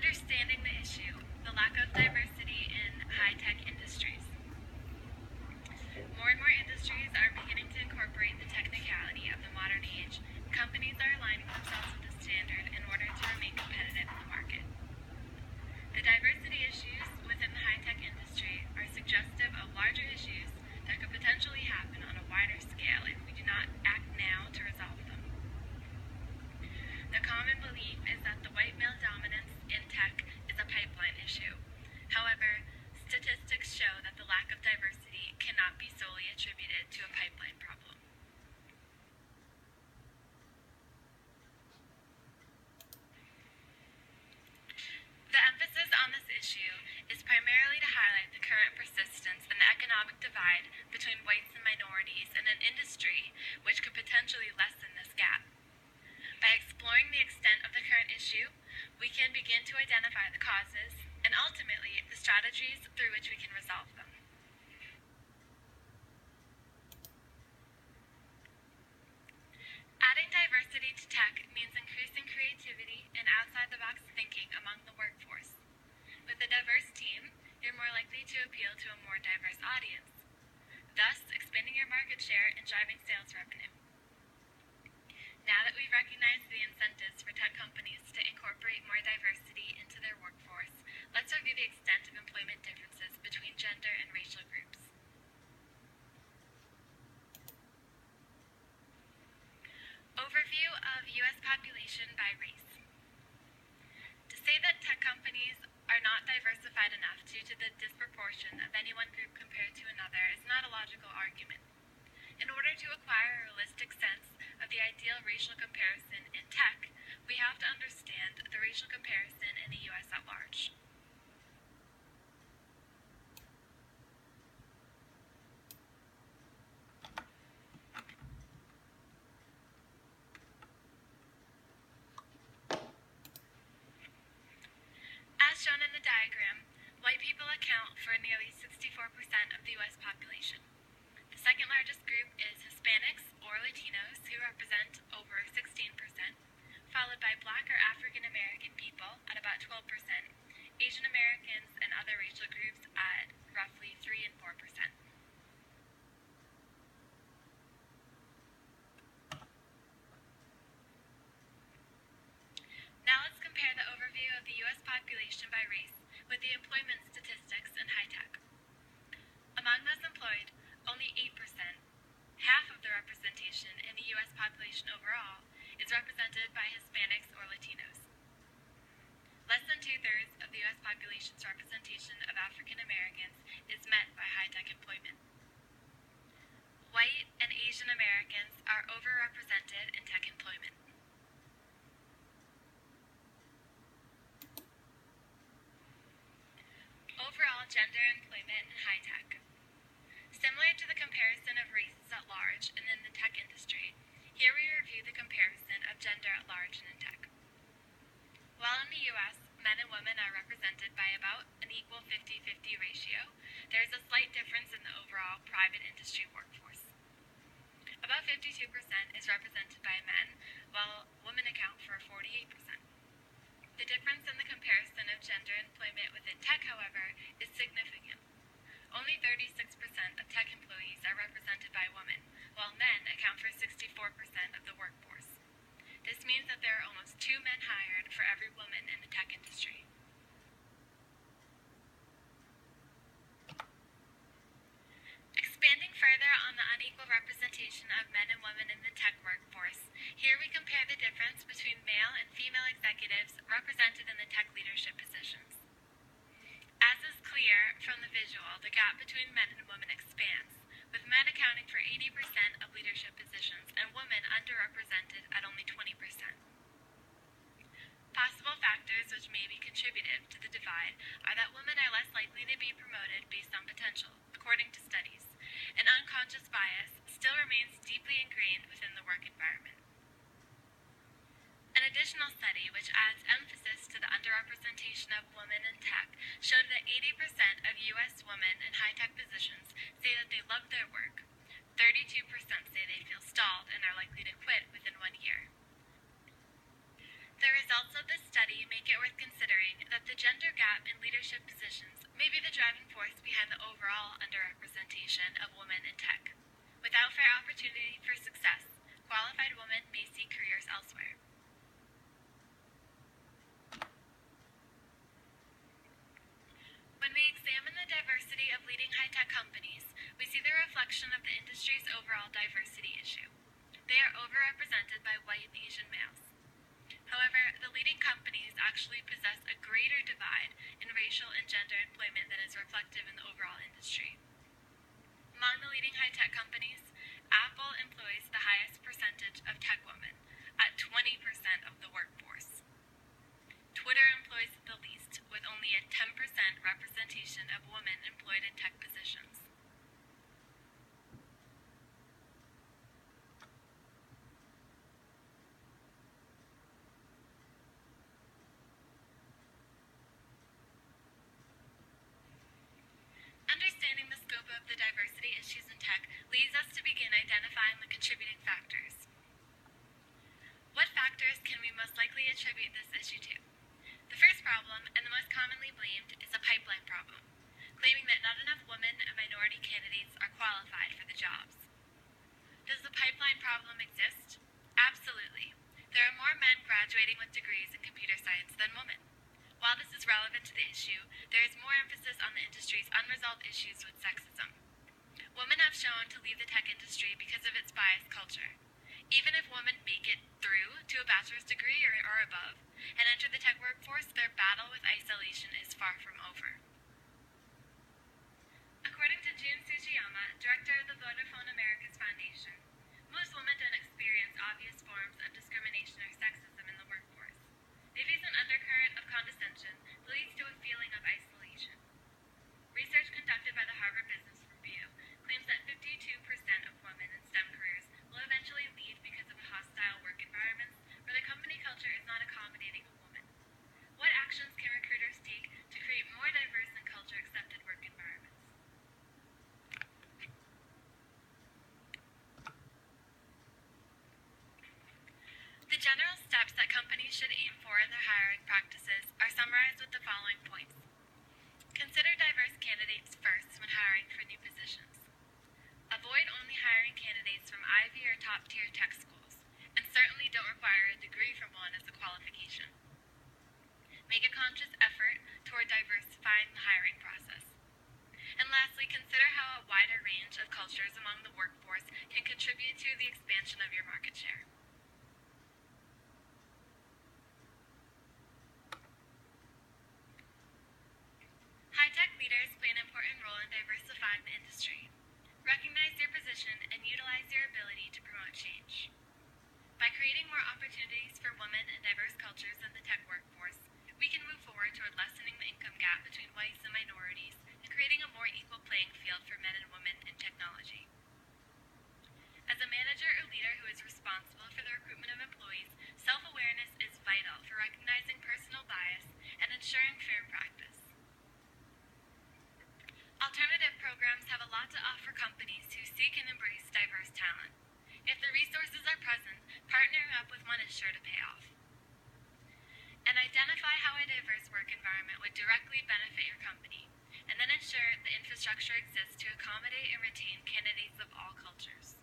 Understanding the issue, the lack of diversity in high-tech industries. More and more industries are beginning to incorporate the technicality of the modern age. Companies are aligning themselves with the standard in order to remain competitive in the market. The diversity issues within the high-tech industry are suggestive of larger issues that could potentially happen on a wider scale if we do not act now to resolve them. The common belief is that the white male dominance in tech is a pipeline issue. However, statistics show that the lack of diversity cannot be solely attributed to a pipeline problem. The emphasis on this issue is primarily to highlight the current persistence in the economic divide between whites and minorities in an industry which could potentially lessen this gap. By exploring the extent of the current issue, we can begin to identify the causes and ultimately the strategies through which we can resolve them. Adding diversity to tech means increasing creativity and outside-the-box thinking among the workforce. With a diverse team, you're more likely to appeal to a more diverse audience, thus expanding your market share and driving sales revenue. Now that we've recognized the incentives for tech companies to incorporate more diversity into their workforce, let's review the extent of employment differences between gender and racial groups. Overview of U.S. population by race. To say that tech companies are not diversified enough due to the disproportion of any one group compared to another is not a logical argument. In order to acquire a realistic sense of the ideal racial comparison in tech, we have to understand the racial comparison in the U.S. at large. As shown in the diagram, white people account for nearly 64% of the U.S. population. The second largest group is Hispanics or Latinos, who represent over 16%, followed by Black or African American people at about 12%, Asian Americans and other racial groups at roughly 3 and 4%. Now let's compare the overview of the U.S. population by race with the employment statistics in high tech. Among those employed, only 8%, half of the representation in the U.S. population overall, is represented by Hispanics or Latinos. Less than 2/3 of the U.S. population's representation of African Americans is met by high-tech employment. White and Asian Americans are overrepresented in tech employment. Overall gender employment in high tech. Similar to the comparison of races at large and in the tech industry, here we review the comparison of gender at large and in tech. While in the U.S., men and women are represented by about an equal 50-50 ratio, there is a slight difference in the overall private industry workforce. About 52% is represented by men, while women account for 48%. The difference in the comparison of gender employment within tech, however, is significant. Only 36% of tech employees are represented by women, while men account for 64% of the workforce. This means that there are almost 2 men hired for every woman in the tech industry. Expanding further on the unequal representation of men and women in the tech workforce, here we compare the difference between male and female executives represented in the tech leadership positions. As is clear from the visual, the gap between men and women expands, with men accounting for 80% of leadership positions and women underrepresented at only 20%. Possible factors which may be contributive to the divide are that women are less likely to be promoted based on potential, according to studies, and unconscious bias still remains deeply ingrained within the work environment. An additional study, which adds emphasis to the underrepresentation of women in tech, showed that 80% of U.S. women in high-tech positions say that they love their work. 32% say they feel stalled and are likely to quit within 1 year. The results of this study make it worth considering that the gender gap in leadership positions may be the driving force behind the overall underrepresentation of women in tech. Without fair opportunity for success, qualified women may seek careers elsewhere. When we examine the diversity of leading high-tech companies, we see the reflection of the industry's overall diversity issue. They are overrepresented by white Asian males. However, the leading companies actually possess a greater divide in racial and gender employment than is reflective in the overall industry. Among the leading high-tech companies, Apple employs the highest percentage of tech women, at 20% of the workforce. Twitter employs the least, with only a 10% representation of women employed in tech positions. Understanding the scope of the diversity issues in tech leads us to begin identifying the contributing factors. What factors can we most likely attribute this issue to? The first problem, and the most commonly blamed, is a pipeline problem, claiming that not enough women and minority candidates are qualified for the jobs. Does the pipeline problem exist? Absolutely. There are more men graduating with degrees in computer science than women. While this is relevant to the issue, there is more emphasis on the industry's unresolved issues with sexism. Women have shown to leave the tech industry because of its biased culture. Even if women make it through to a bachelor's degree or above and enter the tech workforce, their battle with isolation is far from over. According to Jun Tsujiyama, director of the Vodafone Americas Foundation, most women don't experience obvious forms of discrimination or sexism in the workforce. They face an undercurrent of condescension that leads to a feeling of isolation. Research conducted by the Harvard Business Review claims that 52% of women in STEM careers will eventually leave because of hostile work environments where the company culture is not accommodating of women. What actions can recruiters take to create more diverse and culture-accepted work environments? The general steps that companies should aim for in their hiring practices are summarized with the following points. Consider diverse candidates first when hiring for new positions. Avoid only hiring candidates from Ivy or top-tier tech schools, and certainly don't require a degree from one as a qualification. Make a conscious effort toward diversifying the hiring process. And lastly, consider how a wider range of cultures among the workforce can contribute to the expansion of your market share. High-tech leaders play an important role in diversifying the industry. Recognize your position and utilize your ability to promote change. By creating more opportunities for women and diverse cultures in the tech workforce, we can move forward toward lessening the income gap between whites and minorities and creating a more equal playing field for men and women in technology. As a manager or leader who is responsible for the recruitment of employees, self-awareness is vital for recognizing personal bias and ensuring fair practice. Alternative programs have a lot to offer companies who seek and embrace diverse talent. If the resources are present, partnering up with one is sure to pay off. And identify how a diverse work environment would directly benefit your company, and then ensure the infrastructure exists to accommodate and retain candidates of all cultures.